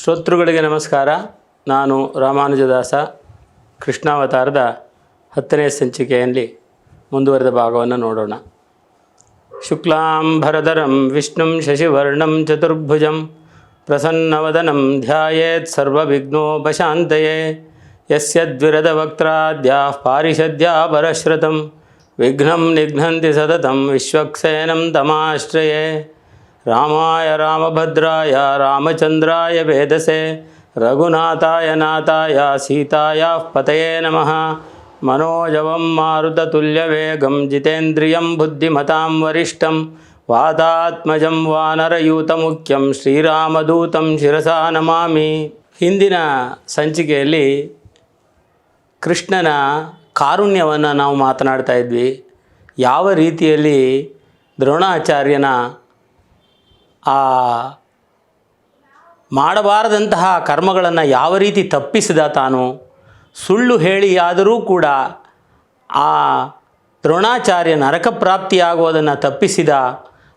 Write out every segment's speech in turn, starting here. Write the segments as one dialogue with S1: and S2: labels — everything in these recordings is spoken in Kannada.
S1: ಶ್ರೋತೃಗಳಿಗೆ ನಮಸ್ಕಾರ. ನಾನು ರಾಮಾನುಜದಾಸ. ಕೃಷ್ಣಾವತಾರದ 10ನೇ ಸಂಚಿಕೆಯಲ್ಲಿ ಮುಂದುವರೆದ ಭಾಗವನ್ನು ನೋಡೋಣ. ಶುಕ್ಲಾಂಬರಧರಂ ವಿಷ್ಣುಂ ಶಶಿವರ್ಣಂ ಚತುರ್ಭುಜಂ ಪ್ರಸನ್ನವದನಂ ಧ್ಯಾಯೇತ್ ಸರ್ವವಿಘ್ನೋಪಶಾಂತಯೇ. ಯಸ್ಯದ್ವಿರದವಕ್ತ್ರಾದ್ಯಾಃ ಪಾರಿಷದ್ಯಾ ಪರಶ್ರುತಂ ವಿಘ್ನಂ ನಿಘ್ನಂತಿ ಸತತಂ ವಿಶ್ವಕ್ಸೇನಂ ತಮಾಶ್ರಯೇ. ರಾಮಾಯ ರಾಮಭದ್ರಾಯ ರಾಮಚಂದ್ರಾಯ ವೇದಸೆ ರಘುನಾಥಾಯ ನಾಥಾಯ ಸೀತಾಯಾಃ ಪತಯೇ ನಮಃ. ಮನೋಜವಂ ಮಾರುತತುಲ್ಯವೇಗಂ ಜಿತೇಂದ್ರಿಯಂ ಬುದ್ಧಿಮತಾಂ ವರಿಷ್ಠಂ ವಾತಾತ್ಮಜಂ ವಾನರಯೂತಮುಖ್ಯಂ ಶ್ರೀರಾಮದೂತಂ ಶಿರಸಾ ನಮಾಮಿ. ಹಿಂದಿನ ಸಂಚಿಕೆಯಲ್ಲಿ ಕೃಷ್ಣನ ಕಾರುಣ್ಯವನ್ನು ನಾವು ಮಾತನಾಡ್ತಾ ಇದ್ವಿ. ಯಾವ ರೀತಿಯಲ್ಲಿ ದ್ರೋಣಾಚಾರ್ಯನ ಮಾಡಬಾರದಂತಹ ಕರ್ಮಗಳನ್ನು ಯಾವ ರೀತಿ ತಪ್ಪಿಸಿದ ತಾನು, ಸುಳ್ಳು ಹೇಳಿಯಾದರೂ ಕೂಡ ಆ ದ್ರೋಣಾಚಾರ್ಯ ನರಕ ಪ್ರಾಪ್ತಿಯಾಗುವುದನ್ನು ತಪ್ಪಿಸಿದ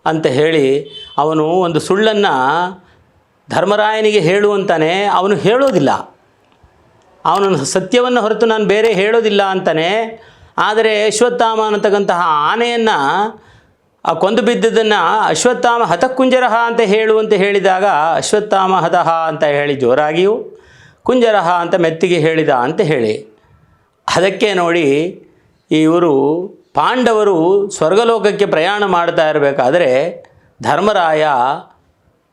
S1: ಅಂತ ಹೇಳಿ ಅವನು ಒಂದು ಸುಳ್ಳನ್ನು ಧರ್ಮರಾಯನಿಗೆ ಹೇಳುವಂತಾನೆ. ಅವನು ಹೇಳೋದಿಲ್ಲ, ಅವನು ಸತ್ಯವನ್ನು ಹೊರತು ನಾನು ಬೇರೆ ಹೇಳೋದಿಲ್ಲ ಅಂತಾನೆ. ಆದರೆ ಅಶ್ವತ್ಥಾಮ ಅನ್ನತಕ್ಕಂತಹ ಆನೆಯನ್ನು ಕೊಂದು ಬಿದ್ದದನ್ನು ಅಶ್ವತ್ಥಾಮ ಹತಕುಂಜರಹ ಅಂತ ಹೇಳುವಂತೆ ಹೇಳಿದಾಗ ಅಶ್ವತ್ಥಾಮ ಹತಃ ಅಂತ ಹೇಳಿ ಜೋರಾಗಿಯೂ, ಕುಂಜರಹ ಅಂತ ಮೆತ್ತಿಗೆ ಹೇಳಿದ ಅಂತ ಹೇಳಿ, ಅದಕ್ಕೆ ನೋಡಿ ಇವರು ಪಾಂಡವರು ಸ್ವರ್ಗಲೋಕಕ್ಕೆ ಪ್ರಯಾಣ ಮಾಡ್ತಾ ಇರಬೇಕಾದ್ರೆ ಧರ್ಮರಾಯ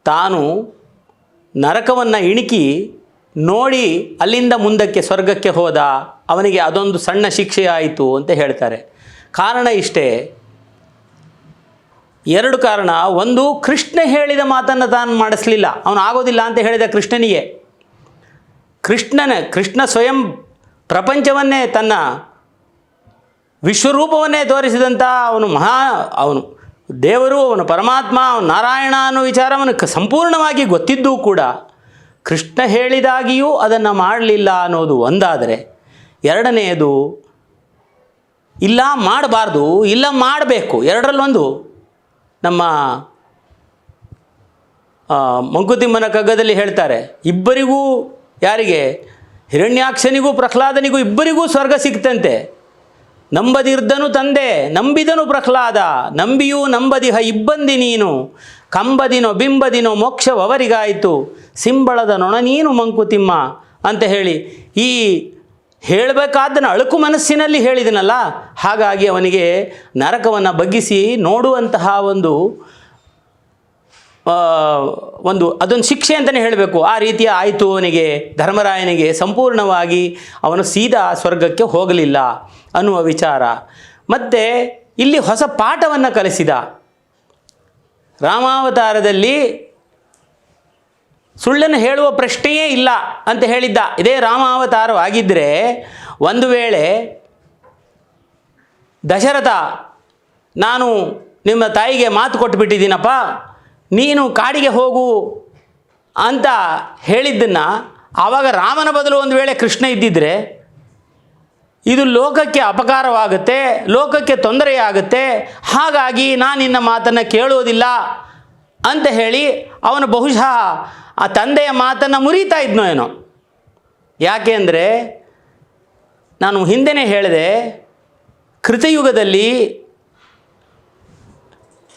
S1: ತಾನು ನರಕವನ್ನು ಇಣುಕಿ ನೋಡಿ ಅಲ್ಲಿಂದ ಮುಂದಕ್ಕೆ ಸ್ವರ್ಗಕ್ಕೆ ಹೋದ. ಅವನಿಗೆ ಅದೊಂದು ಸಣ್ಣ ಶಿಕ್ಷೆಯಾಯಿತು ಅಂತ ಹೇಳ್ತಾರೆ. ಕಾರಣ ಇಷ್ಟೇ, ಎರಡು ಕಾರಣ. ಒಂದು, ಕೃಷ್ಣ ಹೇಳಿದ ಮಾತನ್ನು ತಾನು ಮಾಡಿಸಲಿಲ್ಲ. ಅವನು ಆಗೋದಿಲ್ಲ ಅಂತ ಹೇಳಿದ ಕೃಷ್ಣನಿಗೆ. ಕೃಷ್ಣ ಸ್ವಯಂ ಪ್ರಪಂಚವನ್ನೇ, ತನ್ನ ವಿಶ್ವರೂಪವನ್ನೇ ತೋರಿಸಿದಂಥ ಅವನು ದೇವರು, ಅವನು ಪರಮಾತ್ಮ, ಅವನು ನಾರಾಯಣ ಅನ್ನೋ ವಿಚಾರವನ್ನು ಸಂಪೂರ್ಣವಾಗಿ ಗೊತ್ತಿದ್ದೂ ಕೂಡ ಕೃಷ್ಣ ಹೇಳಿದಾಗಿಯೂ ಅದನ್ನು ಮಾಡಲಿಲ್ಲ ಅನ್ನೋದು ಒಂದಾದರೆ, ಎರಡನೆಯದು ಇಲ್ಲ ಮಾಡಬಾರ್ದು, ಇಲ್ಲ ಮಾಡಬೇಕು. ಎರಡರಲ್ಲೊಂದು. ನಮ್ಮ ಮಂಕುತಿಮ್ಮನ ಕಗ್ಗದಲ್ಲಿ ಹೇಳ್ತಾರೆ, ಇಬ್ಬರಿಗೂ, ಯಾರಿಗೆ, ಹಿರಣ್ಯಾಕ್ಷನಿಗೂ ಪ್ರಹ್ಲಾದನಿಗೂ ಇಬ್ಬರಿಗೂ ಸ್ವರ್ಗ ಸಿಕ್ತಂತೆ. ನಂಬದಿರ್ದನು ತಂದೆ ನಂಬಿದನು ಪ್ರಹ್ಲಾದ, ನಂಬಿಯೂ ನಂಬದಿಹ ಇಬ್ಬಂದಿ ನೀನು, ಕಂಬದಿನೋ ಬಿಂಬದಿನೋ ಮೋಕ್ಷವರಿಗಾಯಿತು, ಸಿಂಬಳದ ನೊಣ ನೀನು ಮಂಕುತಿಮ್ಮ ಅಂತ ಹೇಳಿ ಈ ಹೇಳಬೇಕಾದ್ದನ್ನು ಅಳುಕು ಮನಸ್ಸಿನಲ್ಲಿ ಹೇಳಿದನಲ್ಲ. ಹಾಗಾಗಿ ಅವನಿಗೆ ನರಕವನ್ನು ಬಗ್ಗಿಸಿ ನೋಡುವಂತಹ ಒಂದು ಅದೊಂದು ಶಿಕ್ಷೆ ಅಂತಲೇ ಹೇಳಬೇಕು. ಆ ರೀತಿಯ ಆಯಿತು ಅವನಿಗೆ, ಧರ್ಮರಾಯನಿಗೆ. ಸಂಪೂರ್ಣವಾಗಿ ಅವನು ಸೀದಾ ಸ್ವರ್ಗಕ್ಕೆ ಹೋಗಲಿಲ್ಲ ಅನ್ನುವ ವಿಚಾರ. ಮತ್ತು ಇಲ್ಲಿ ಹೊಸ ಪಾಠವನ್ನು ಕಲಿಸಿದ. ರಾಮಾವತಾರದಲ್ಲಿ ಸುಳ್ಳನ್ನು ಹೇಳುವ ಪ್ರಶ್ನೆಯೇ ಇಲ್ಲ ಅಂತ ಹೇಳಿದ್ದ. ಇದೇ ರಾಮಾವತಾರವಾಗಿದ್ದರೆ ಒಂದು ವೇಳೆ ದಶರಥ, ನಾನು ನಿಮ್ಮ ತಾಯಿಗೆ ಮಾತು ಕೊಟ್ಟುಬಿಟ್ಟಿದ್ದೀನಪ್ಪ, ನೀನು ಕಾಡಿಗೆ ಹೋಗು ಅಂತ ಹೇಳಿದ್ದನ್ನು ಆವಾಗ ರಾಮನ ಬದಲು ಒಂದು ವೇಳೆ ಕೃಷ್ಣ ಇದ್ದಿದ್ದರೆ ಇದು ಲೋಕಕ್ಕೆ ಅಪಕಾರವಾಗುತ್ತೆ, ಲೋಕಕ್ಕೆ ತೊಂದರೆಯಾಗುತ್ತೆ, ಹಾಗಾಗಿ ನಾನು ನಿನ್ನ ಮಾತನ್ನು ಕೇಳೋದಿಲ್ಲ ಅಂತ ಹೇಳಿ ಅವನು ಬಹುಶಃ ಆ ತಂದೆಯ ಮಾತನ್ನು ಮುರಿತಾ ಇದ್ನೋ ಏನೋ. ಯಾಕೆ ಅಂದರೆ ನಾನು ಹಿಂದೆನೇ ಹೇಳಿದೆ, ಕೃತಯುಗದಲ್ಲಿ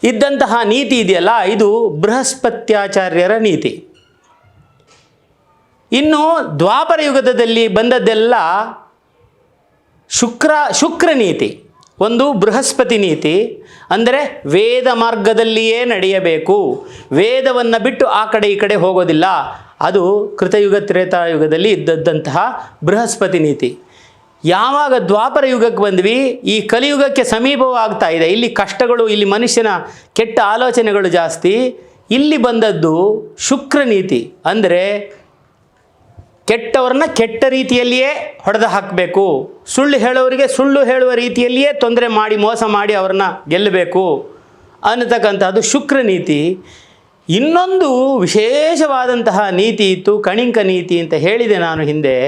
S1: ಇದ್ದಂತಹ ನೀತಿ ಇದೆಯಲ್ಲ, ಇದು ಬೃಹಸ್ಪತ್ಯಾಚಾರ್ಯರ ನೀತಿ. ಇನ್ನು ದ್ವಾಪರ ಯುಗದಲ್ಲಿ ಬಂದದ್ದೆಲ್ಲ ಶುಕ್ರ ನೀತಿ. ಒಂದು ಬೃಹಸ್ಪತಿ ನೀತಿ, ಅಂದರೆ ವೇದ ಮಾರ್ಗದಲ್ಲಿಯೇ ನಡೆಯಬೇಕು, ವೇದವನ್ನು ಬಿಟ್ಟು ಆ ಕಡೆ ಈ ಕಡೆ ಹೋಗೋದಿಲ್ಲ. ಅದು ಕೃತಯುಗ ತ್ರೇತಾಯುಗದಲ್ಲಿ ಇದ್ದಂತಹ ಬೃಹಸ್ಪತಿ ನೀತಿ. ಯಾವಾಗ ದ್ವಾಪರ ಯುಗಕ್ಕೆ ಬಂದ್ವಿ, ಈ ಕಲಿಯುಗಕ್ಕೆ ಸಮೀಪವಾಗ್ತಾ ಇದೆ, ಇಲ್ಲಿ ಕಷ್ಟಗಳು, ಇಲ್ಲಿ ಮನುಷ್ಯನ ಕೆಟ್ಟ ಆಲೋಚನೆಗಳು ಜಾಸ್ತಿ. ಇಲ್ಲಿ ಬಂದದ್ದು ಶುಕ್ರ ನೀತಿ. ಅಂದರೆ ಕೆಟ್ಟವ್ರನ್ನ ಕೆಟ್ಟ ರೀತಿಯಲ್ಲಿಯೇ ಹೊಡೆದು ಹಾಕಬೇಕು, ಸುಳ್ಳು ಹೇಳೋರಿಗೆ ಸುಳ್ಳು ಹೇಳುವ ರೀತಿಯಲ್ಲಿಯೇ ತೊಂದರೆ ಮಾಡಿ ಮೋಸ ಮಾಡಿ ಅವ್ರನ್ನ ಗೆಲ್ಲಬೇಕು ಅನ್ನತಕ್ಕಂಥದ್ದು ಶುಕ್ರ ನೀತಿ. ಇನ್ನೊಂದು ವಿಶೇಷವಾದಂತಹ ನೀತಿ ಇತ್ತು, ಕಣಿಂಕ ನೀತಿ ಅಂತ ಹೇಳಿದೆ ನಾನು ಹಿಂದೆ.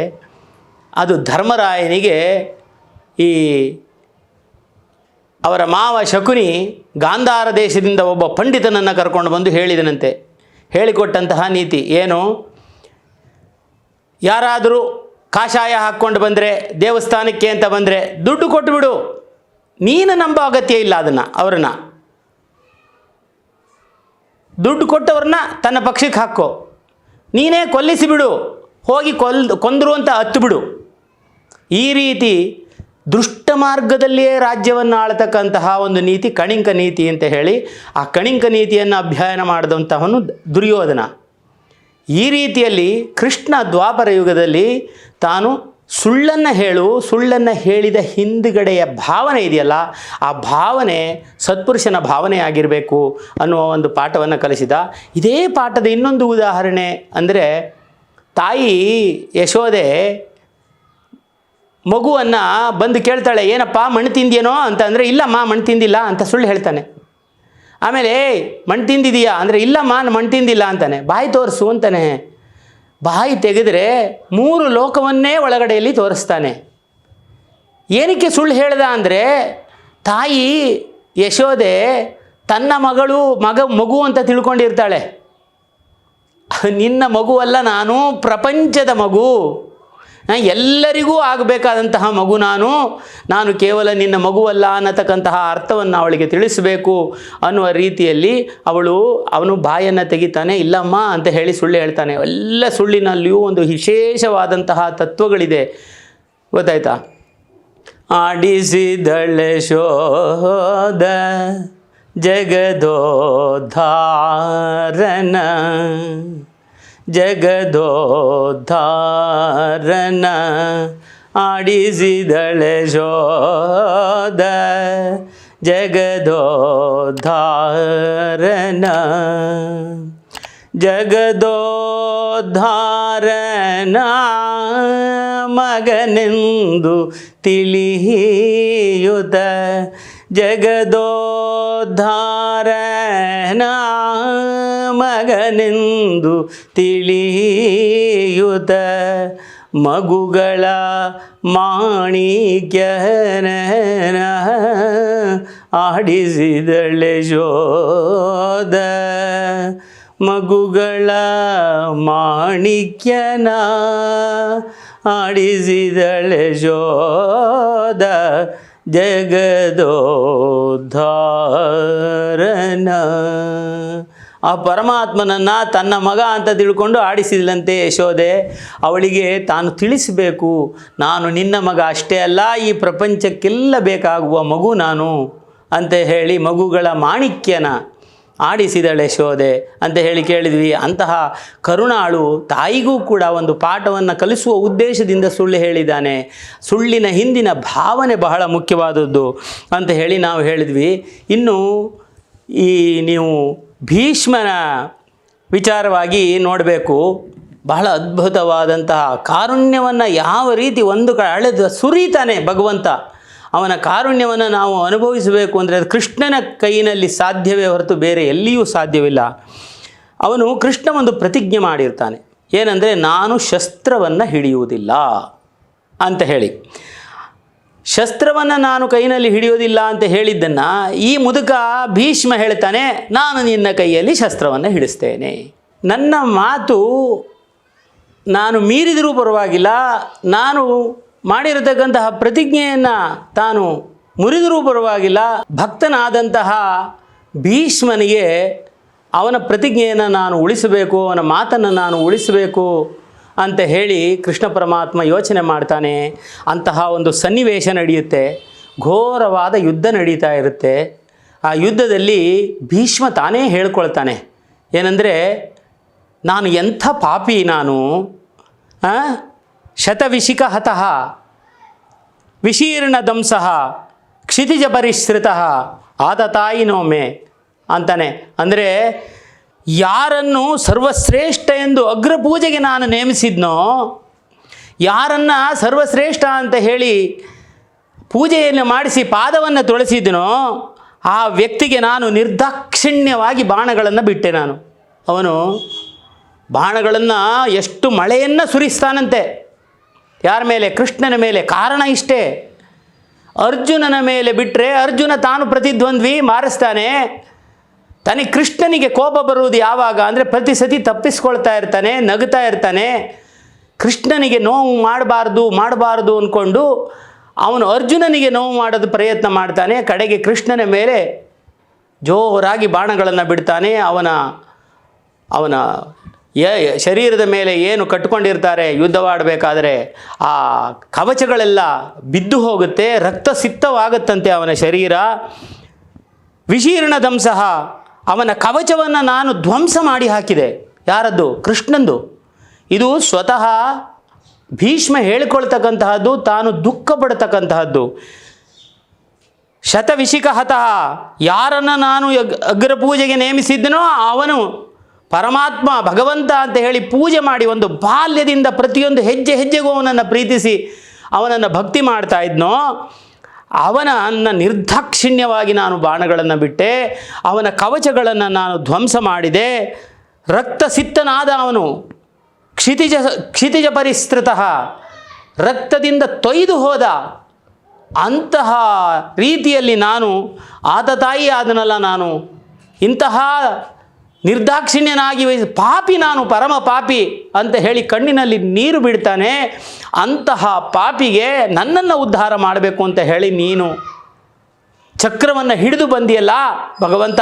S1: ಅದು ಧರ್ಮರಾಯನಿಗೆ ಈ ಅವರ ಮಾವ ಶಕುನಿ ಗಾಂಧಾರ ದೇಶದಿಂದ ಒಬ್ಬ ಪಂಡಿತನನ್ನು ಕರ್ಕೊಂಡು ಬಂದು ಹೇಳಿದನಂತೆ. ಹೇಳಿಕೊಟ್ಟಂತಹ ನೀತಿ ಏನು, ಯಾರಾದರೂ ಕಾಷಾಯ ಹಾಕ್ಕೊಂಡು ಬಂದರೆ ದೇವಸ್ಥಾನಕ್ಕೆ ಅಂತ ಬಂದರೆ ದುಡ್ಡು ಕೊಟ್ಟುಬಿಡು, ನೀನು ನಂಬೋ ಅಗತ್ಯ ಇಲ್ಲ ಅವರನ್ನು ದುಡ್ಡು ಕೊಟ್ಟವ್ರನ್ನ ತನ್ನ ಪಕ್ಷಕ್ಕೆ ಹಾಕೋ, ನೀನೇ ಕೊಲ್ಲಿಸಿಬಿಡು, ಹೋಗಿ ಕೊಂದರು ಅಂತ ಹತ್ತುಬಿಡು. ಈ ರೀತಿ ದುಷ್ಟ ಮಾರ್ಗದಲ್ಲಿಯೇ ರಾಜ್ಯವನ್ನು ಆಳ್ತಕ್ಕಂತಹ ಒಂದು ನೀತಿ ಕಣಿಂಕ ನೀತಿ ಅಂತ ಹೇಳಿ ಆ ಕಣಿಂಕ ನೀತಿಯನ್ನು ಅಧ್ಯಯನ ಮಾಡಿದಂತಹವನು ದುರ್ಯೋಧನ. ಈ ರೀತಿಯಲ್ಲಿ ಕೃಷ್ಣ ದ್ವಾಪರ ಯುಗದಲ್ಲಿ ತಾನು ಸುಳ್ಳನ್ನು ಹೇಳಿದ ಹಿಂದುಗಡೆಯ ಭಾವನೆ ಇದೆಯಲ್ಲ, ಆ ಭಾವನೆ ಸತ್ಪುರುಷನ ಭಾವನೆ ಆಗಿರಬೇಕು ಅನ್ನುವ ಒಂದು ಪಾಠವನ್ನು ಕಲಿಸಿದ. ಇದೇ ಪಾಠದ ಇನ್ನೊಂದು ಉದಾಹರಣೆ ಅಂದರೆ, ತಾಯಿ ಯಶೋದೆ ಮಗುವನ್ನು ಬಂದು ಕೇಳ್ತಾಳೆ, ಏನಪ್ಪ ಮಣ್ಣು ತಿಂದೇನೋ ಅಂತ. ಅಂದರೆ ಇಲ್ಲಮ್ಮ ಮಣ್ಣು ತಿಂದಿಲ್ಲ ಅಂತ ಸುಳ್ಳು ಹೇಳ್ತಾನೆ. ಆಮೇಲೆ ಮಣ್ಣು ತಿಂದಿದೀಯಾ ಅಂದರೆ ಇಲ್ಲಮ್ಮ ನಾನು ಮಣ್ಣು ತಿಂದಿಲ್ಲ ಅಂತಾನೆ. ಬಾಯಿ ತೋರಿಸು ಅಂತಾನೆ. ಬಾಯಿ ತೆಗೆದರೆ 3 ಲೋಕವನ್ನೇ ಒಳಗಡೆಯಲ್ಲಿ ತೋರಿಸ್ತಾನೆ. ಏನಕ್ಕೆ ಸುಳ್ಳು ಹೇಳ್ದ ಅಂದರೆ, ತಾಯಿ ಯಶೋದೆ ತನ್ನ ಮಗು ಅಂತ ತಿಳ್ಕೊಂಡಿರ್ತಾಳೆ. ನಿನ್ನ ಮಗುವಲ್ಲ ನಾನು, ಪ್ರಪಂಚದ ಮಗು, ಎಲ್ಲರಿಗೂ ಆಗಬೇಕಾದಂತಹ ಮಗು ನಾನು ಕೇವಲ ನಿನ್ನ ಮಗುವಲ್ಲ ಅನ್ನತಕ್ಕಂತಹ ಅರ್ಥವನ್ನು ಅವಳಿಗೆ ತಿಳಿಸಬೇಕು ಅನ್ನುವ ರೀತಿಯಲ್ಲಿ ಅವನು ಬಾಯನ್ನು ತೆಗಿತಾನೆ. ಇಲ್ಲಮ್ಮ ಅಂತ ಹೇಳಿ ಸುಳ್ಳು ಹೇಳ್ತಾನೆ. ಎಲ್ಲ ಸುಳ್ಳಿನಲ್ಲಿಯೂ ಒಂದು ವಿಶೇಷವಾದಂತಹ ತತ್ವಗಳಿದೆ, ಗೊತ್ತಾಯ್ತಾ? ಆಡಿಸಿದಳೆ ಶೋಧ ಜಗದೋದ್ಧಾರನ ಜಗದೋದ್ಧಾರನ ಆಡಿಸಿದಳೆ ಶೋಧ ಜಗದೋದ್ಧಾರನ ಜಗದೋದ್ಧಾರನ ಮಗನೆಂದು ತಿಳಿಯುತ್ತ ಜಗದೋದ್ಧಾರನ ಮಗನೆಂದು ತಿಳಿಯುತ್ತ ಮಗುಗಳ ಮಾಣಿಕ್ಯನ ಆಡಿಸಿದಳೆ ಶೋಧ ಮಗುಗಳ ಮಾಣಿಕ್ಯನ ಆಡಿಸಿದಳೆ ಶೋಧ ಜಗದೋದ್ಧಾರನ. ಆ ಪರಮಾತ್ಮನನ್ನು ತನ್ನ ಮಗ ಅಂತ ತಿಳ್ಕೊಂಡು ಆಡಿಸಿದಳಂತೆ ಯಶೋದೆ. ಅವಳಿಗೆ ತಾನು ತಿಳಿಸಬೇಕು, ನಾನು ನಿನ್ನ ಮಗ ಅಷ್ಟೇ ಅಲ್ಲ, ಈ ಪ್ರಪಂಚಕ್ಕೆಲ್ಲ ಬೇಕಾಗುವ ಮಗು ನಾನು ಅಂತ ಹೇಳಿ ಮಗುಗಳ ಮಾಣಿಕ್ಯನ ಆಡಿಸಿದಳೆ ಯಶೋದೆ ಅಂತ ಹೇಳಿ ಕೇಳಿದ್ವಿ. ಅಂತಹ ಕರುಣಾಳು ತಾಯಿಗೂ ಕೂಡ ಒಂದು ಪಾಠವನ್ನು ಕಲಿಸುವ ಉದ್ದೇಶದಿಂದ ಸುಳ್ಳು ಹೇಳಿದ್ದಾನೆ. ಸುಳ್ಳಿನ ಹಿಂದಿನ ಭಾವನೆ ಬಹಳ ಮುಖ್ಯವಾದದ್ದು ಅಂತ ಹೇಳಿ ನಾವು ಹೇಳಿದ್ವಿ. ಇನ್ನು ನೀವು ಭೀಷ್ಮನ ವಿಚಾರವಾಗಿ ನೋಡಬೇಕು. ಬಹಳ ಅದ್ಭುತವಾದಂತಹ ಕಾರುಣ್ಯವನ್ನು ಯಾವ ರೀತಿ ಒಂದು ಅಳೆದು ಸುರಿತಾನೆ ಭಗವಂತ. ಅವನ ಕಾರುಣ್ಯವನ್ನು ನಾವು ಅನುಭವಿಸಬೇಕು ಅಂದರೆ ಅದು ಕೃಷ್ಣನ ಕೈಯಲ್ಲಿ ಸಾಧ್ಯವೇ ಹೊರತು ಬೇರೆ ಎಲ್ಲಿಯೂ ಸಾಧ್ಯವಿಲ್ಲ. ಕೃಷ್ಣ ಒಂದು ಪ್ರತಿಜ್ಞೆ ಮಾಡಿರ್ತಾನೆ, ಏನಂದರೆ ನಾನು ಶಸ್ತ್ರವನ್ನು ಹಿಡಿಯುವುದಿಲ್ಲ ಅಂತ ಹೇಳಿ. ಶಸ್ತ್ರವನ್ನು ನಾನು ಕೈಯಲ್ಲಿ ಹಿಡಿಯೋದಿಲ್ಲ ಅಂತ ಹೇಳಿದ್ದನ್ನು ಈ ಮುದುಕ ಭೀಷ್ಮ ಹೇಳ್ತಾನೆ, ನಾನು ನಿನ್ನ ಕೈಯಲ್ಲಿ ಶಸ್ತ್ರವನ್ನು ಹಿಡಿಸ್ತೇನೆ. ನನ್ನ ಮಾತು ನಾನು ಮೀರಿದರೂ ಪರವಾಗಿಲ್ಲ, ನಾನು ಮಾಡಿರತಕ್ಕಂತಹ ಪ್ರತಿಜ್ಞೆಯನ್ನು ತಾನು ಮುರಿದರೂ ಪರವಾಗಿಲ್ಲ. ಭಕ್ತನಾದಂತಹ ಭೀಷ್ಮನಿಗೆ ಅವನ ಪ್ರತಿಜ್ಞೆಯನ್ನು ನಾನು ಉಳಿಸಬೇಕು, ಅವನ ಮಾತನ್ನು ನಾನು ಉಳಿಸಬೇಕು ಅಂತ ಹೇಳಿ ಕೃಷ್ಣ ಪರಮಾತ್ಮ ಯೋಚನೆ ಮಾಡ್ತಾನೆ. ಅಂತಹ ಒಂದು ಸನ್ನಿವೇಶ ನಡೆಯುತ್ತೆ. ಘೋರವಾದ ಯುದ್ಧ ನಡೀತಾ ಇರುತ್ತೆ. ಆ ಯುದ್ಧದಲ್ಲಿ ಭೀಷ್ಮ ತಾನೇ ಹೇಳ್ಕೊಳ್ತಾನೆ, ಏನಂದರೆ ನಾನು ಎಂಥ ಪಾಪಿ, ನಾನು ಶತವಿಶಿಕ ಹತಃ ವಿಶೀರ್ಣ ದಂಸಃ ಕ್ಷಿತಿಜ ಪರಿಶ್ರಿತಃ ಆದತಾಯಿನೋಮೆ ಅಂತಾನೆ. ಅಂದರೆ ಯಾರನ್ನು ಸರ್ವಶ್ರೇಷ್ಠ ಎಂದು ಅಗ್ರಪೂಜೆಗೆ ನಾನು ನೇಮಿಸಿದ್ನೋ, ಯಾರನ್ನು ಸರ್ವಶ್ರೇಷ್ಠ ಅಂತ ಹೇಳಿ ಪೂಜೆಯನ್ನು ಮಾಡಿಸಿ ಪಾದವನ್ನು ತೊಳೆಸಿದ್ನೋ ಆ ವ್ಯಕ್ತಿಗೆ ನಾನು ನಿರ್ದಾಕ್ಷಿಣ್ಯವಾಗಿ ಬಾಣಗಳನ್ನು ಬಿಟ್ಟೆ. ಅವನು ಬಾಣಗಳನ್ನು ಎಷ್ಟು ಮಳೆಯನ್ನು ಸುರಿಸ್ತಾನಂತೆ. ಯಾರ ಮೇಲೆ? ಕೃಷ್ಣನ ಮೇಲೆ. ಕಾರಣ ಇಷ್ಟೇ, ಅರ್ಜುನನ ಮೇಲೆ ಬಿಟ್ಟರೆ ಅರ್ಜುನ ತಾನು ಪ್ರತಿದ್ವಂದ್ವಿ ಮಾರಿಸ್ತಾನೆ. ತನಗೆ ಕೃಷ್ಣನಿಗೆ ಕೋಪ ಬರುವುದು ಯಾವಾಗ ಅಂದರೆ ಪ್ರತಿ ಸತಿ ತಪ್ಪಿಸ್ಕೊಳ್ತಾ ಇರ್ತಾನೆ, ನಗ್ತಾ ಇರ್ತಾನೆ. ಕೃಷ್ಣನಿಗೆ ನೋವು ಮಾಡಬಾರ್ದು ಅಂದ್ಕೊಂಡು ಅವನು ಅರ್ಜುನನಿಗೆ ನೋವು ಮಾಡೋದು ಪ್ರಯತ್ನ ಮಾಡ್ತಾನೆ. ಕಡೆಗೆ ಕೃಷ್ಣನ ಮೇಲೆ ಜೋರಾಗಿ ಬಾಣಗಳನ್ನು ಬಿಡ್ತಾನೆ. ಅವನ ಶರೀರದ ಮೇಲೆ ಏನು ಕಟ್ಕೊಂಡಿರ್ತಾರೆ ಯುದ್ಧವಾಡಬೇಕಾದ್ರೆ ಆ ಕವಚಗಳೆಲ್ಲ ಬಿದ್ದು ಹೋಗುತ್ತೆ, ರಕ್ತಸಿಕ್ತವಾಗುತ್ತಂತೆ ಅವನ ಶರೀರ. ವಿಶೀರ್ಣ ದಂಸಃ, ಅವನ ಕವಚವನ್ನು ನಾನು ಧ್ವಂಸ ಮಾಡಿ ಹಾಕಿದೆ. ಯಾರದ್ದು? ಕೃಷ್ಣಂದು. ಇದು ಸ್ವತಃ ಭೀಷ್ಮ ಹೇಳಿಕೊಳ್ತಕ್ಕಂತಹದ್ದು, ತಾನು ದುಃಖ ಪಡ್ತಕ್ಕಂತಹದ್ದು. ಶತವಿಶಿಕ ಹತಃ, ಯಾರನ್ನು ನಾನು ಅಗ್ರಪೂಜೆಗೆ ನೇಮಿಸಿದ್ದನೋ ಅವನು ಪರಮಾತ್ಮ ಭಗವಂತ ಅಂತ ಹೇಳಿ ಪೂಜೆ ಮಾಡಿ ಒಂದು ಬಾಲ್ಯದಿಂದ ಪ್ರತಿಯೊಂದು ಹೆಜ್ಜೆಗೂ ಅವನನ್ನು ಪ್ರೀತಿಸಿ ಅವನನ್ನು ಭಕ್ತಿ ಮಾಡ್ತಾ ಇದ್ನೋ ಅವನನ್ನು ನಿರ್ದಾಕ್ಷಿಣ್ಯವಾಗಿ ನಾನು ಬಾಣಗಳನ್ನು ಬಿಟ್ಟೆ, ಅವನ ಕವಚಗಳನ್ನು ನಾನು ಧ್ವಂಸ ಮಾಡಿದೆ. ರಕ್ತಸಿಕ್ತನಾದ ಅವನು ಕ್ಷಿತಿಜ ಪರಿಸೃತಃ, ರಕ್ತದಿಂದ ತೊಯ್ದು ಹೋದ. ಅಂತಹ ರೀತಿಯಲ್ಲಿ ನಾನು ಆತತಾಯಿ ಆದನಲ್ಲ, ನಾನು ಇಂತಹ ನಿರ್ದಾಕ್ಷಿಣ್ಯನಾಗಿ ಪಾಪಿ, ನಾನು ಪರಮ ಪಾಪಿ ಅಂತ ಹೇಳಿ ಕಣ್ಣಿನಲ್ಲಿ ನೀರು ಬಿಡ್ತಾನೆ. ಅಂತಹ ಪಾಪಿಗೆ ನನ್ನನ್ನು ಉದ್ಧಾರ ಮಾಡಬೇಕು ಅಂತ ಹೇಳಿ ನೀನು ಚಕ್ರವನ್ನು ಹಿಡಿದು ಬಂದಿಯಲ್ಲ ಭಗವಂತ.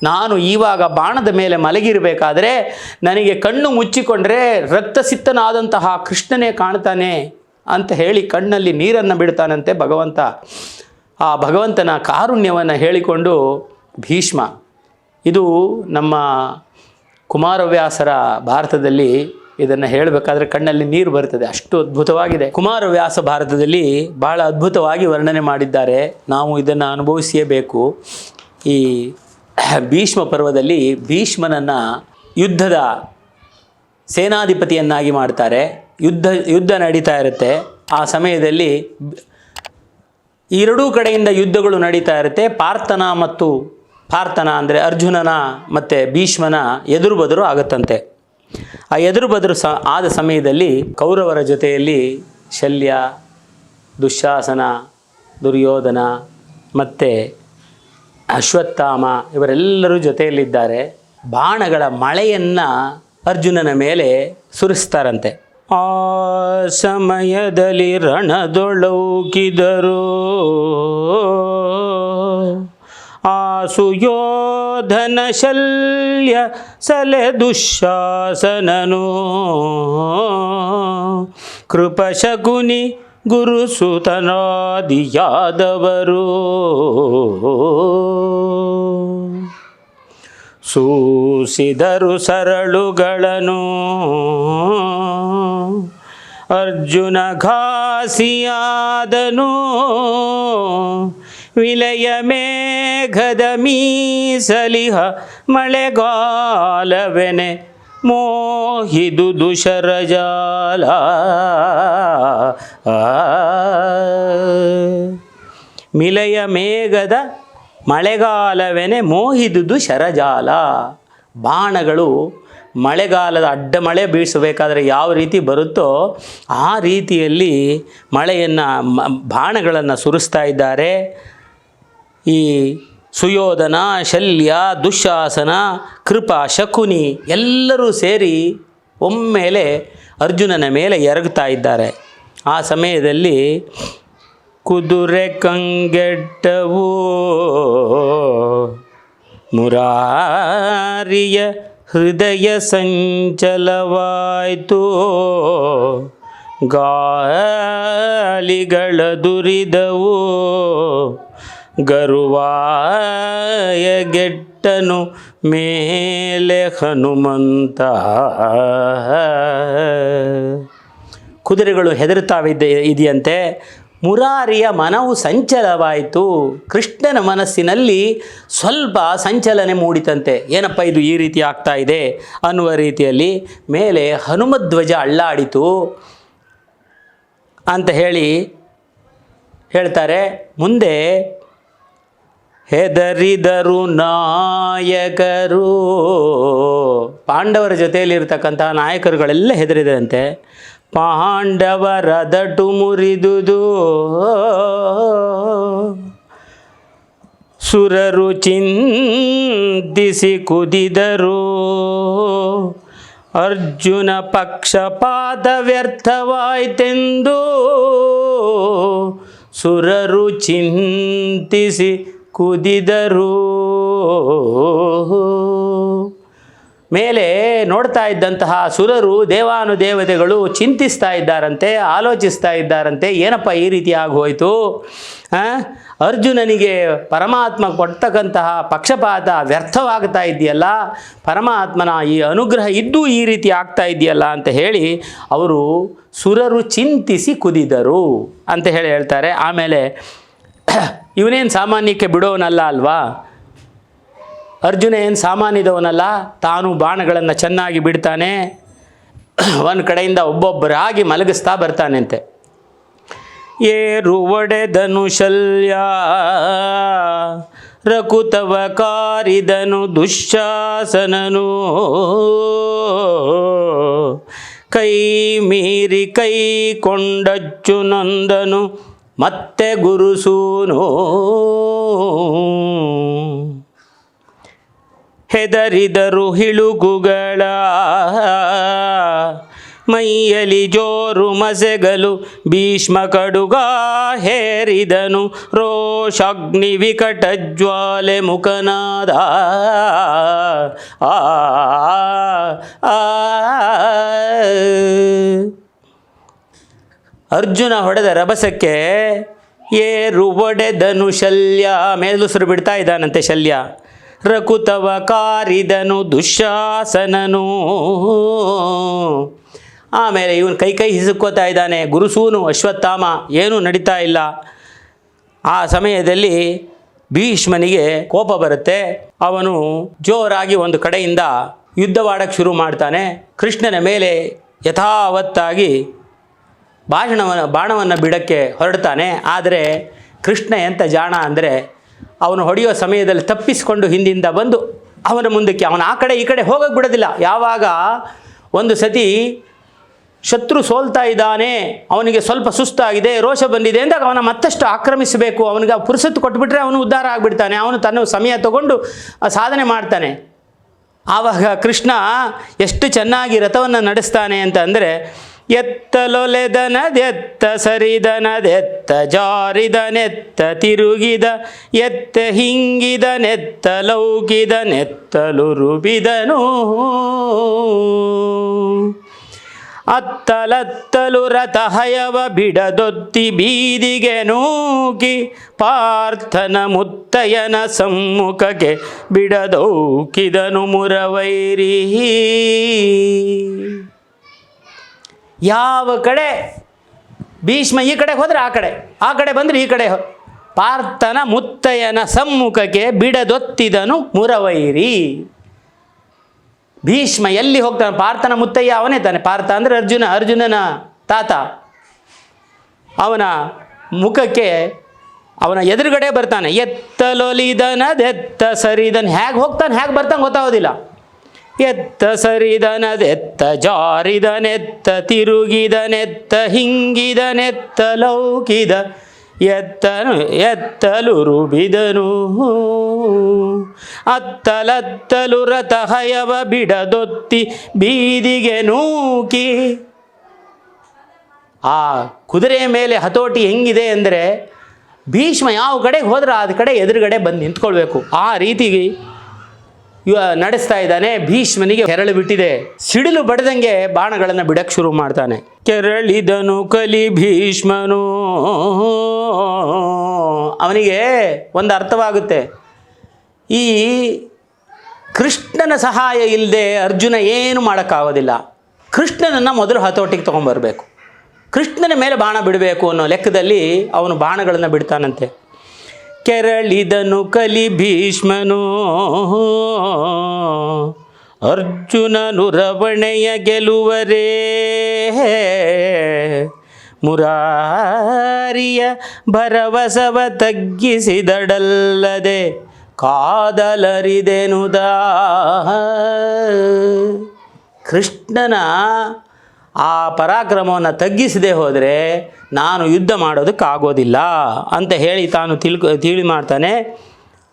S1: ನಾನು ಇವಾಗ ಬಾಣದ ಮೇಲೆ ಮಲಗಿರಬೇಕಾದ್ರೆ ನನಗೆ ಕಣ್ಣು ಮುಚ್ಚಿಕೊಂಡ್ರೆ ರಕ್ತಸಿಕ್ತನಾದಂತಹ ಕೃಷ್ಣನೇ ಕಾಣ್ತಾನೆ ಅಂತ ಹೇಳಿ ಕಣ್ಣಲ್ಲಿ ನೀರನ್ನು ಬಿಡ್ತಾನಂತೆ ಭಗವಂತ. ಆ ಭಗವಂತನ ಕಾರುಣ್ಯವನ್ನು ಹೇಳಿಕೊಂಡು ಭೀಷ್ಮ, ಇದು ನಮ್ಮ ಕುಮಾರವ್ಯಾಸರ ಭಾರತದಲ್ಲಿ ಇದನ್ನು ಹೇಳಬೇಕಾದ್ರೆ ಕಣ್ಣಲ್ಲಿ ನೀರು ಬರ್ತದೆ, ಅಷ್ಟು ಅದ್ಭುತವಾಗಿದೆ. ಕುಮಾರವ್ಯಾಸ ಭಾರತದಲ್ಲಿ ಬಹಳ ಅದ್ಭುತವಾಗಿ ವರ್ಣನೆ ಮಾಡಿದ್ದಾರೆ. ನಾವು ಇದನ್ನು ಅನುಭವಿಸಲೇಬೇಕು. ಈ ಭೀಷ್ಮ ಪರ್ವದಲ್ಲಿ ಭೀಷ್ಮನನ್ನು ಯುದ್ಧದ ಸೇನಾಧಿಪತಿಯನ್ನಾಗಿ ಮಾಡ್ತಾರೆ. ಯುದ್ಧ ನಡೀತಾ ಇರುತ್ತೆ. ಆ ಸಮಯದಲ್ಲಿ ಎರಡೂ ಕಡೆಯಿಂದ ಯುದ್ಧಗಳು ನಡೀತಾ ಇರುತ್ತೆ. ಪಾರ್ಥನ ಅಂದರೆ ಅರ್ಜುನನ ಮತ್ತು ಭೀಷ್ಮನ ಎದುರು ಬದರು ಆಗುತ್ತಂತೆ. ಆ ಎದುರು ಬದರು ಆದ ಸಮಯದಲ್ಲಿ ಕೌರವರ ಜೊತೆಯಲ್ಲಿ ಶಲ್ಯ, ದುಶ್ಯಾಸನ, ದುರ್ಯೋಧನ ಮತ್ತು ಅಶ್ವತ್ಥಾಮ ಇವರೆಲ್ಲರೂ ಜೊತೆಯಲ್ಲಿದ್ದಾರೆ. ಬಾಣಗಳ ಮಳೆಯನ್ನು ಅರ್ಜುನನ ಮೇಲೆ ಸುರಿಸ್ತಾರಂತೆ. ಆ ಸಮಯದಲ್ಲಿ ರಣದೊಳೌಕಿದರು ಆ ಸುಯೋಧನ ಶಲ್ಯ ಸಲೆ ದುಶ್ಯಾಸನನು ಕೃಪಶಕುನಿ ಗುರುಸುತನಾದಿಯಾದವರು ಸೂಸಿದರು ಸರಳುಗಳನ್ನು ಅರ್ಜುನ ಘಾಸಿಯಾದನು ವಿಲಯ ಮೇಘದ ಮೀಸಲಿಹ ಮಳೆಗಾಲವೆನೆ ಮೋಹಿದು ದುಶರಜಾಲ ಮಿಲಯ ಮೇಘದ ಮಳೆಗಾಲವೆನೆ ಮೋಹಿದುದು ಶರಜಾಲ. ಬಾಣಗಳು ಮಳೆಗಾಲದ ಅಡ್ಡ ಮಳೆ ಬೀಸಬೇಕಾದ್ರೆ ಯಾವ ರೀತಿ ಬರುತ್ತೋ ಆ ರೀತಿಯಲ್ಲಿ ಬಾಣಗಳನ್ನು ಸುರಿಸ್ತಾ ಇದ್ದಾರೆ. ಈ ಸುಯೋಧನ, ಶಲ್ಯ, ದುಶ್ಯಾಸನ, ಕೃಪ, ಶಕುನಿ ಎಲ್ಲರೂ ಸೇರಿ ಒಮ್ಮೆಲೆ ಅರ್ಜುನನ ಮೇಲೆ ಎರಗುತ್ತಾ ಇದ್ದಾರೆ. ಆ ಸಮಯದಲ್ಲಿ ಕುದುರೆ ಕಂಗೆಟ್ಟವು ಮುರಾರಿಯ ಹೃದಯ ಸಂಚಲವಾಯಿತು ಗಾಳಿಗಳ ದುರಿದವು ಗರುವಾಯ ಗೆಟ್ಟನು ಮೇಲೆ ಹನುಮಂತ. ಕುದುರೆಗಳು ಇದೆಯಂತೆ. ಮುರಾರಿಯ ಮನವು ಸಂಚಲವಾಯಿತು. ಕೃಷ್ಣನ ಮನಸ್ಸಿನಲ್ಲಿ ಸ್ವಲ್ಪ ಸಂಚಲನೆ ಮೂಡಿತಂತೆ. ಏನಪ್ಪ ಇದು ಈ ರೀತಿ ಆಗ್ತಾ ಇದೆ ಅನ್ನುವ ರೀತಿಯಲ್ಲಿ ಮೇಲೆ ಹನುಮಧ್ವಜ ಅಳ್ಳಾಡಿತು ಅಂತ ಹೇಳ್ತಾರೆ. ಮುಂದೆ ಹೆದರಿದರು ನಾಯಕರು, ಪಾಂಡವರ ಜೊತೆಯಲ್ಲಿರ್ತಕ್ಕಂಥ ನಾಯಕರುಗಳೆಲ್ಲ ಹೆದರಿದರಂತೆ. ಪಾಂಡವರ ದಟು ಮುರಿದುದು ಸುರರು ಚಿಂತಿಸಿ ಕುದಿದರು ಅರ್ಜುನ ಪಕ್ಷಪಾತ ವ್ಯರ್ಥವಾಯ್ತೆಂದು ಸುರರು ಚಿಂತಿಸಿ ಕುದಿದರು. ಮೇಲೆ ನೋಡ್ತಾ ಇದ್ದಂತಹ ಸುರರು ದೇವಾನುದೇವತೆಗಳು ಚಿಂತಿಸ್ತಾ ಇದ್ದಾರಂತೆ, ಆಲೋಚಿಸ್ತಾ ಇದ್ದಾರಂತೆ, ಏನಪ್ಪ ಈ ರೀತಿ ಆಗೋಯ್ತು, ಅರ್ಜುನನಿಗೆ ಪರಮಾತ್ಮ ಕೊಡ್ತಕ್ಕಂತಹ ಪಕ್ಷಪಾತ ವ್ಯರ್ಥವಾಗ್ತಾ ಇದೆಯಲ್ಲ, ಪರಮಾತ್ಮನ ಈ ಅನುಗ್ರಹ ಇದ್ದೂ ಈ ರೀತಿ ಆಗ್ತಾ ಇದೆಯಲ್ಲ ಅಂತ ಹೇಳಿ ಅವರು ಸುರರು ಚಿಂತಿಸಿ ಕುದಿದರು ಅಂತ ಹೇಳ್ತಾರೆ. ಆಮೇಲೆ ಇವನೇನು ಸಾಮಾನ್ಯಕ್ಕೆ ಬಿಡೋನಲ್ಲ ಅಲ್ವಾ, ಅರ್ಜುನ ಏನು ಸಾಮಾನ್ಯದವನಲ್ಲ, ತಾನು ಬಾಣಗಳನ್ನು ಚೆನ್ನಾಗಿ ಬಿಡ್ತಾನೆ, ಒಂದು ಕಡೆಯಿಂದ ಒಬ್ಬೊಬ್ಬರಾಗಿ ಮಲಗಿಸ್ತಾ ಬರ್ತಾನೆಂತೆ. ಏರು ಒಡೆದನು ಶಲ್ಯ ರಕುತವ ಕಾರಿದನು ದುಶ್ಯಾಸನನು, ಕೈ ಮೀರಿ ಕೈ ಕೊಂಡಚ್ಚು ನೊಂದನು ಮತ್ತೆ ಗುರುಸೂನು. ಹೆದರಿದರು ಹಿಳುಗುಗಳ ಮೈಯಲಿ ಜೋರು ಮಸೆಗಲು ಭೀಷ್ಮ ಕಡುಗ ಹೇರಿದನು ರೋಷಾಗ್ನಿ ವಿಕಟ ಜ್ವಾಲೆ ಮುಖನಾದ. ಅರ್ಜುನ ಹೊಡೆದ ರಭಸಕ್ಕೆ ಏರು ಒಡೆದನು ಶಲ್ಯ, ಮೇಲುಸಿರು ಬಿಡ್ತಾ ಇದ್ದಾನಂತೆ ಶಲ್ಯ. ರಕುತವ ಕಾರಿದನು ದುಶ್ಯಾಸನನು, ಆಮೇಲೆ ಇವನು ಕೈ ಹಿಸುಕೋತಾ ಇದ್ದಾನೆ. ಗುರುಸೂನು ಅಶ್ವತ್ಥಾಮ ಏನೂ ನಡೀತಾ ಇಲ್ಲ. ಆ ಸಮಯದಲ್ಲಿ ಭೀಷ್ಮನಿಗೆ ಕೋಪ ಬರುತ್ತೆ. ಅವನು ಜೋರಾಗಿ ಒಂದು ಕಡೆಯಿಂದ ಯುದ್ಧವಾಡಕ್ಕೆ ಶುರು ಮಾಡ್ತಾನೆ. ಕೃಷ್ಣನ ಮೇಲೆ ಯಥಾವತ್ತಾಗಿ ಬಾಣವನ್ನು ಬಿಡಕ್ಕೆ ಹೊರಡ್ತಾನೆ. ಆದರೆ ಕೃಷ್ಣ ಎಂಥ ಜಾಣ ಅಂದರೆ, ಅವನು ಹೊಡೆಯೋ ಸಮಯದಲ್ಲಿ ತಪ್ಪಿಸಿಕೊಂಡು ಹಿಂದಿಂದ ಬಂದು ಅವನ ಮುಂದಕ್ಕೆ, ಅವನು ಆ ಕಡೆ ಈ ಕಡೆ ಹೋಗಕ್ಕೆ ಬಿಡೋದಿಲ್ಲ. ಯಾವಾಗ ಒಂದು ಸತಿ ಶತ್ರು ಸೋಲ್ತಾ ಇದ್ದಾನೆ, ಅವನಿಗೆ ಸ್ವಲ್ಪ ಸುಸ್ತಾಗಿದೆ, ರೋಷ ಬಂದಿದೆ ಅಂದಾಗ ಅವನ ಮತ್ತಷ್ಟು ಆಕ್ರಮಿಸಬೇಕು, ಅವನಿಗೆ ಪುರುಸತ್ತು ಕೊಟ್ಬಿಟ್ರೆ ಅವನು ಉದ್ಧಾರ ಆಗಿಬಿಡ್ತಾನೆ. ಅವನು ತನ್ನ ಸಮಯ ತಗೊಂಡು ಸಾಧನೆ ಮಾಡ್ತಾನೆ. ಆವಾಗ ಕೃಷ್ಣ ಎಷ್ಟು ಚೆನ್ನಾಗಿ ರಥವನ್ನು ನಡೆಸ್ತಾನೆ ಅಂತ ಅಂದರೆ, ಎತ್ತಲೊಲೆದನದೆತ್ತ ಸರಿದನದೆತ್ತ ಜಾರಿದನೆತ್ತ ತಿರುಗಿದ ಎತ್ತ ಹಿಂಗಿದನೆತ್ತ ಲೌಕಿದನೆತ್ತಲು ರುಬಿದನು. ಅತ್ತಲತ್ತಲು ರಥ ಹಯವ ಬಿಡದೊತ್ತಿ ಬೀದಿಗೆ ನೂಕಿ ಪಾರ್ಥನ ಮುತ್ತಯ್ಯನ ಸಮ್ಮುಖಕ್ಕೆ ಬಿಡದೌಕಿದನು ಮುರವೈರಿ. ಯಾವ ಕಡೆ ಭೀಷ್ಮ ಈ ಕಡೆ ಹೋದರೆ ಆ ಕಡೆ ಬಂದರೆ ಈ ಕಡೆ, ಪಾರ್ಥನ ಮುತ್ತಯ್ಯನ ಸಮ್ಮುಖಕ್ಕೆ ಬಿಡದೊತ್ತಿದನು ಮುರವೈರಿ. ಭೀಷ್ಮ ಎಲ್ಲಿ ಹೋಗ್ತಾನೆ, ಪಾರ್ಥನ ಮುತ್ತಯ್ಯ ಅವನೇ ತಾನೆ. ಪಾರ್ಥ ಅಂದರೆ ಅರ್ಜುನನ ತಾತ. ಅವನ ಮುಖಕ್ಕೆ ಅವನ ಎದುರುಗಡೆ ಬರ್ತಾನೆ. ಎತ್ತಲೊಲಿದನದೆತ್ತ ಸರಿದನ್, ಹೇಗೆ ಹೋಗ್ತಾನೆ ಹೇಗೆ ಬರ್ತಾನೆ ಗೊತ್ತಾಗೋದಿಲ್ಲ. ಎತ್ತ ಸರಿದನದೆತ್ತ ಜಾರಿದನೆತ್ತ ತಿರುಗಿದನೆತ್ತ ಹಿಂಗಿದನೆತ್ತ ಲೌಕಿದ ಎತ್ತಲು ರುಬಿದನು. ಅತ್ತಲತ್ತಲು ರಥ ಹಯವ ಬಿಡದೊತ್ತಿ ಬೀದಿಗೆ ನೂಕಿ. ಆ ಕುದುರೆಯ ಮೇಲೆ ಹತೋಟಿ ಹೆಂಗಿದೆ ಅಂದರೆ, ಭೀಷ್ಮ ಯಾವ ಕಡೆಗೆ ಹೋದ್ರೆ ಆ ಕಡೆ ಎದುರುಗಡೆ ಬಂದು ನಿಂತ್ಕೊಳ್ಬೇಕು. ಆ ರೀತಿ ನಡೆಸ್ತಾ ಇದ್ದಾನೆ. ಭೀಷ್ಮನಿಗೆ ಕೆರಳು ಬಿಟ್ಟಿದೆ. ಸಿಡಿಲು ಬಡದಂಗೆ ಬಾಣಗಳನ್ನು ಬಿಡಕ್ಕೆ ಶುರು ಮಾಡ್ತಾನೆ. ಕೆರಳಿದನು ಕಲಿ ಭೀಷ್ಮನು. ಅವನಿಗೆ ಒಂದು ಅರ್ಥವಾಗುತ್ತೆ, ಈ ಕೃಷ್ಣನ ಸಹಾಯ ಇಲ್ಲದೆ ಅರ್ಜುನ ಏನು ಮಾಡೋಕ್ಕಾಗೋದಿಲ್ಲ. ಕೃಷ್ಣನನ್ನು ಮೊದಲು ಹತೋಟಿಗೆ ತೊಗೊಂಬರ್ಬೇಕು, ಕೃಷ್ಣನ ಮೇಲೆ ಬಾಣ ಬಿಡಬೇಕು ಅನ್ನೋ ಲೆಕ್ಕದಲ್ಲಿ ಅವನು ಬಾಣಗಳನ್ನು ಬಿಡ್ತಾನಂತೆ. ಕೆರಳಿದನು ಕಲಿ ಭೀಷ್ಮನು ಅರ್ಜುನನು ರವಣೆಯ ಗೆಲುವರೇ. ಮುರಾರಿಯ ಭರವಸವ ತಗ್ಗಿಸಿದಡಲ್ಲದೆ ಕಾದಲರಿದೆನುದ. ಕೃಷ್ಣನ ಆ ಪರಾಕ್ರಮವನ್ನು ತಗ್ಗಿಸದೆ ಹೋದರೆ ನಾನು ಯುದ್ಧ ಮಾಡೋದಕ್ಕಾಗೋದಿಲ್ಲ ಅಂತ ಹೇಳಿ ತಾನು ತಿಳಿ ಮಾಡ್ತಾನೆ.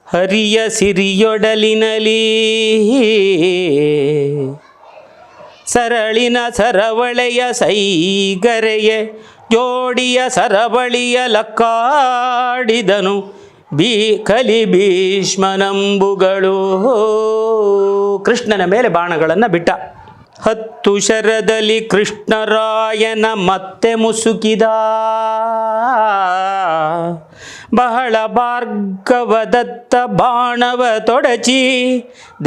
S1: ಹರಿಯ ಸಿರಿಯೊಡಲಿನಲಿ ಸರಳಿನ ಸರವಳೆಯ ಸೈಗರೆಯೇ ಜೋಡಿಯ ಸರಬಳಿಯ ಲಕ್ಕಾಡಿದನು ಕಲಿ ಭೀಷ್ಮನಂಬುಗಳು. ಕೃಷ್ಣನ ಮೇಲೆ ಬಾಣಗಳನ್ನು ಬಿಟ್ಟ. 10 ಶರದಲ್ಲಿ ಕೃಷ್ಣರಾಯನ ಮತ್ತೆ ಮುಸುಕಿದ. ಬಹಳ ಭಾರ್ಗವದತ್ತ ಬಾಣವ ತೊಡಚಿ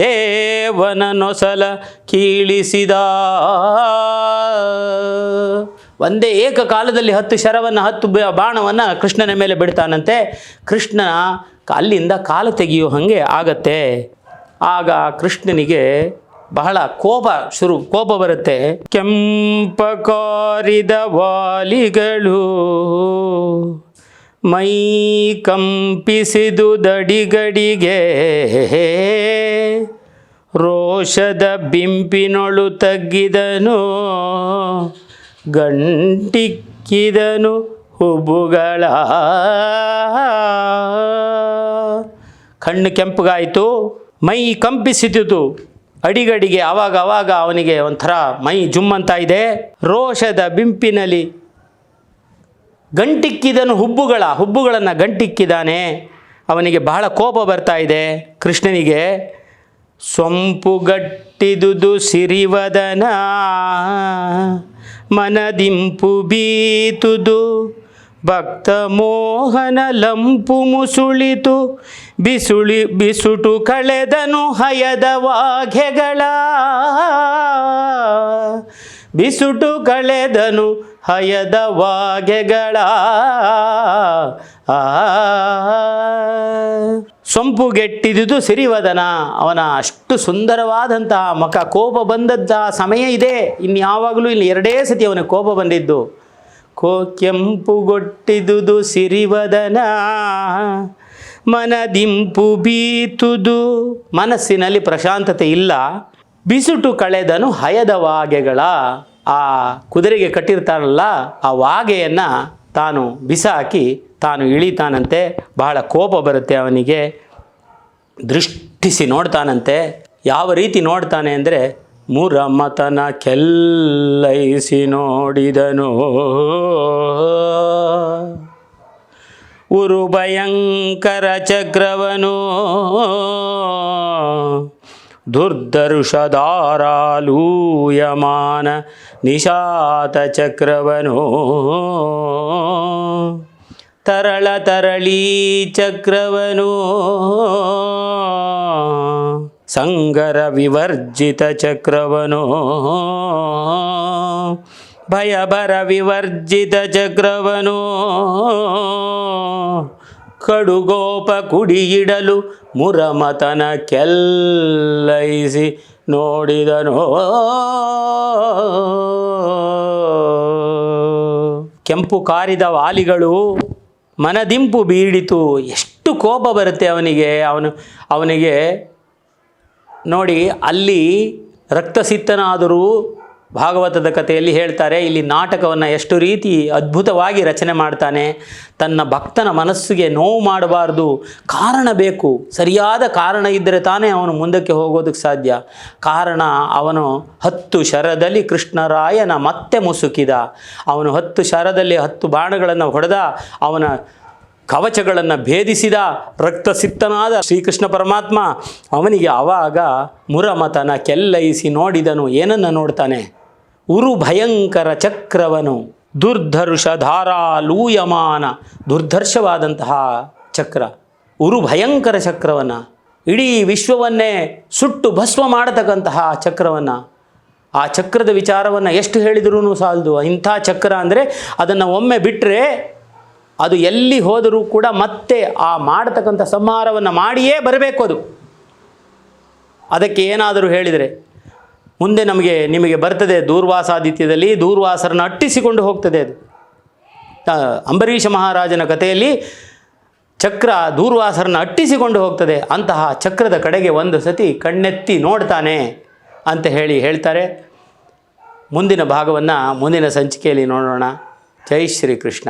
S1: ದೇವನ ನೊಸಲ ಕೀಳಿಸಿದ. ಒಂದೇ ಏಕಕಾಲದಲ್ಲಿ 10 ಶರವನ್ನು 10 ಬಾಣವನ್ನು ಕೃಷ್ಣನ ಮೇಲೆ ಬಿಡ್ತಾನಂತೆ. ಕೃಷ್ಣನ ಅಲ್ಲಿಂದ ಕಾಲು ತೆಗೆಯೋ ಹಾಗೆ ಆಗತ್ತೆ. ಆಗ ಕೃಷ್ಣನಿಗೆ ಬಹಳ ಕೋಪ ಬರುತ್ತೆ. ಕೆಂಪಕಾರಿದ ವಾಲಿಗಳು ಮೈ ಕಂಪಿಸಿದು ದಡಿಗಡಿಗೆ ರೋಷದ ಬಿಂಪಿನೊಳು ತಗ್ಗಿದನು ಗಂಟಿಕ್ಕಿದನು ಹುಬ್ಬುಗಳ. ಕಣ್ಣು ಕೆಂಪಗಾಯಿತು, ಮೈ ಕಂಪಿಸಿತು ಅಡಿಗಡಿಗೆ. ಆವಾಗ ಅವನಿಗೆ ಒಂಥರ ಮೈ ಜುಮ್ಮಂತ ಇದೆ. ರೋಷದ ಬಿಂಪಿನಲ್ಲಿ ಗಂಟಿಕ್ಕಿದನು ಹುಬ್ಬುಗಳನ್ನು ಗಂಟಿಕ್ಕಿದ್ದಾನೆ. ಅವನಿಗೆ ಬಹಳ ಕೋಪ ಬರ್ತಾ ಇದೆ ಕೃಷ್ಣನಿಗೆ. ಸೊಂಪುಗಟ್ಟಿದುದು ಸಿರಿವದನ ಮನದಿಂಪು ಬೀತುದು ಭಕ್ತ ಮೋಹನ ಲಂಪು ಮುಸುಳಿತು ಬಿಸುಟು ಕಳೆದನು ಹಯದ ವಾಘೆಗಳ. ಬಿಸುಟು ಕಳೆದನು ಹಯದ ವಾಘೆಗಳ. ಸೊಂಪುಗೆಟ್ಟಿದುದು ಸಿರಿವದನ. ಅವನ ಅಷ್ಟು ಸುಂದರವಾದಂತಹ ಮುಖ. ಕೋಪ ಬಂದದ್ದ ಸಮಯ ಇದೆ, ಇನ್ಯಾವಾಗಲೂ ಇಲ್ಲಿ 2 ಸತಿ ಅವನಿಗೆ ಕೋಪ ಬಂದಿದ್ದು. ಕೆಂಪುಗೊಟ್ಟಿದುದು ಸಿರಿವದನ ಮನದಿಂಪು ಬೀತುದು. ಮನಸ್ಸಿನಲ್ಲಿ ಪ್ರಶಾಂತತೆ ಇಲ್ಲ. ಬಿಸುಟು ಕಳೆದನು ಹಯದ ವಾಗೆಗಳ. ಆ ಕುದುರೆಗೆ ಕಟ್ಟಿರ್ತಾರಲ್ಲ ಆ ವಾಗೆಯನ್ನು ತಾನು ಬಿಸಾಕಿ ತಾನು ಇಳಿತಾನಂತೆ. ಬಹಳ ಕೋಪ ಬರುತ್ತೆ ಅವನಿಗೆ. ದೃಷ್ಟಿಸಿ ನೋಡ್ತಾನಂತೆ. ಯಾವ ರೀತಿ ನೋಡ್ತಾನೆ ಅಂದರೆ ಮುರಮತನ ಕೆಲ್ಲೈಸಿ ನೋಡಿದನು. ಉರು ಭಯಂಕರ ಚಕ್ರವನು ದುರ್ಧರುಷಧಾರಾಲೂಯಮಾನ ನಿಶಾತ ಚಕ್ರವನು. ತರಳೀ ಚಕ್ರವನು ಸಂಗರ ವಿವರ್ಜಿತ ಚಕ್ರವನು. ಭಯಭರ ವಿವರ್ಜಿತ ಚಕ್ರವನು. ಕಡುಗೋಪ ಕುಡಿಯಿಡಲು ಮುರಮತನ ಕೆಲ್ಲೈಸಿ ನೋಡಿದನು. ಕೆಂಪು ಕಾರಿದ ವಾಲಿಗಳು ಮನದಿಂಪು ಬೀಡಿತು. ಎಷ್ಟು ಕೋಪ ಬರುತ್ತೆ ಅವನಿಗೆ ನೋಡಿ. ಅಲ್ಲಿ ರಕ್ತಸಿಕ್ತನಾದರೂ ಭಾಗವತದ ಕಥೆಯಲ್ಲಿ ಹೇಳ್ತಾರೆ. ಇಲ್ಲಿ ನಾಟಕವನ್ನು ಎಷ್ಟು ರೀತಿ ಅದ್ಭುತವಾಗಿ ರಚನೆ ಮಾಡ್ತಾನೆ. ತನ್ನ ಭಕ್ತನ ಮನಸ್ಸಿಗೆ ನೋವು ಮಾಡಬಾರ್ದು, ಕಾರಣ ಬೇಕು. ಸರಿಯಾದ ಕಾರಣ ಇದ್ದರೆ ತಾನೇ ಅವನು ಮುಂದಕ್ಕೆ ಹೋಗೋದಕ್ಕೆ ಸಾಧ್ಯ. ಕಾರಣ ಅವನು 10 ಶರದಲ್ಲಿ ಕೃಷ್ಣರಾಯನ ಮತ್ತೆ ಮುಸುಕಿದ. ಅವನು 10 ಶರದಲ್ಲಿ 10 ಬಾಣಗಳನ್ನು ಹೊಡೆದ. ಅವನ ಕವಚಗಳನ್ನು ಭೇದಿಸಿದ. ರಕ್ತಸಿಕ್ತನಾದ ಶ್ರೀಕೃಷ್ಣ ಪರಮಾತ್ಮ ಅವನಿಗೆ ಆವಾಗ ಮುರಮತನ ಕೆಲ್ಲೈಸಿ ನೋಡಿದನು. ಏನನ್ನು ನೋಡ್ತಾನೆ? ಉರು ಭಯಂಕರ ಚಕ್ರವನು ದುರ್ಧರ್ಷಧಾರಾಲೂಯಮಾನ. ದುರ್ಧರ್ಷವಾದಂತಹ ಚಕ್ರ, ಉರು ಭಯಂಕರ ಚಕ್ರವನ್ನು, ಇಡೀ ವಿಶ್ವವನ್ನೇ ಸುಟ್ಟು ಭಸ್ಮ ಮಾಡತಕ್ಕಂತಹ ಚಕ್ರವನ್ನು. ಆ ಚಕ್ರದ ವಿಚಾರವನ್ನು ಎಷ್ಟು ಹೇಳಿದ್ರೂ ಸಾಲದು. ಇಂಥ ಚಕ್ರ ಅಂದರೆ ಅದನ್ನು ಒಮ್ಮೆ ಬಿಟ್ಟರೆ ಅದು ಎಲ್ಲಿ ಹೋದರೂ ಕೂಡ ಮತ್ತೆ ಆ ಮಾಡತಕ್ಕಂಥ ಸಂಹಾರವನ್ನು ಮಾಡಿಯೇ ಬರಬೇಕು. ಅದಕ್ಕೆ ಏನಾದರೂ ಹೇಳಿದರೆ ಮುಂದೆ ನಿಮಗೆ ಬರ್ತದೆ. ದೂರ್ವಾಸಾದಿತ್ಯದಲ್ಲಿ ದೂರ್ವಾಸರನ್ನು ಅಟ್ಟಿಸಿಕೊಂಡು ಹೋಗ್ತದೆ ಅದು. ಅಂಬರೀಷ ಮಹಾರಾಜನ ಕಥೆಯಲ್ಲಿ ಚಕ್ರ ದೂರ್ವಾಸರನ್ನು ಅಟ್ಟಿಸಿಕೊಂಡು ಹೋಗ್ತದೆ. ಅಂತಹ ಚಕ್ರದ ಕಡೆಗೆ ಒಂದು ಸತಿ ಕಣ್ಣೆತ್ತಿ ನೋಡ್ತಾನೆ ಅಂತ ಹೇಳ್ತಾರೆ. ಮುಂದಿನ ಭಾಗವನ್ನು ಮುಂದಿನ ಸಂಚಿಕೆಯಲ್ಲಿ ನೋಡೋಣ. ಜೈ ಶ್ರೀಕೃಷ್ಣ.